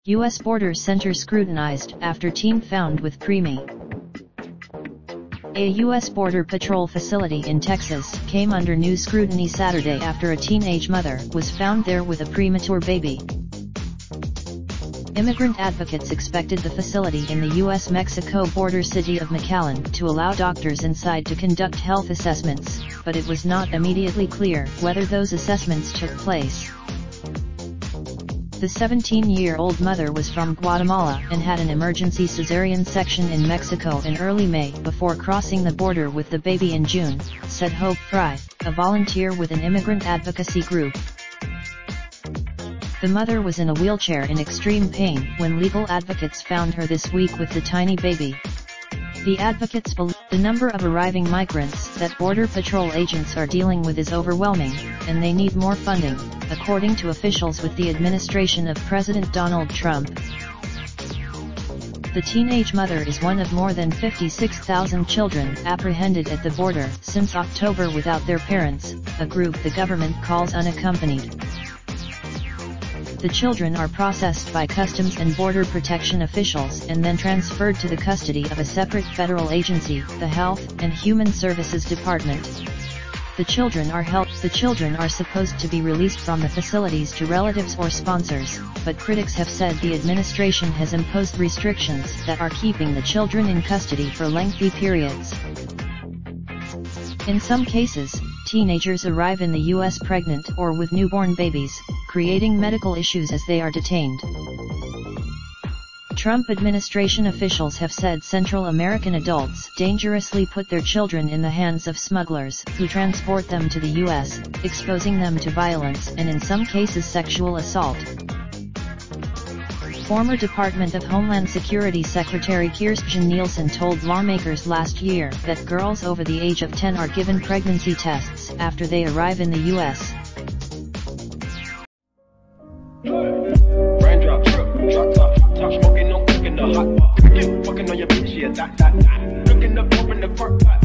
U.S. border center scrutinized after team found with preemie. A U.S. Border Patrol facility in Texas came under new scrutiny Saturday after a teenage mother was found there with a premature baby. Immigrant advocates expected the facility in the U.S.-Mexico border city of McAllen to allow doctors inside to conduct health assessments, but it was not immediately clear whether those assessments took place. The 17-year-old mother was from Guatemala and had an emergency cesarean section in Mexico in early May before crossing the border with the baby in June, said Hope Fry, a volunteer with an immigrant advocacy group. The mother was in a wheelchair in extreme pain when legal advocates found her this week with the tiny baby. The advocates believe the number of arriving migrants that Border Patrol agents are dealing with is overwhelming, and they need more funding, according to officials with the administration of President Donald Trump. The teenage mother is one of more than 56,000 children apprehended at the border since October without their parents, a group the government calls unaccompanied. The children are processed by Customs and Border Protection officials and then transferred to the custody of a separate federal agency, the Health and Human Services Department. The children are supposed to be released from the facilities to relatives or sponsors, but critics have said the administration has imposed restrictions that are keeping the children in custody for lengthy periods. In some cases, teenagers arrive in the U.S. pregnant or with newborn babies, creating medical issues as they are detained. Trump administration officials have said Central American adults dangerously put their children in the hands of smugglers who transport them to the U.S., exposing them to violence and in some cases sexual assault. Former Department of Homeland Security Secretary Kirstjen Nielsen told lawmakers last year that girls over the age of 10 are given pregnancy tests after they arrive in the U.S. Raindrop, drop top, top smoking, no cooking the hot pot. Fucking on your bitch, yeah, that. Looking up, open the park pot.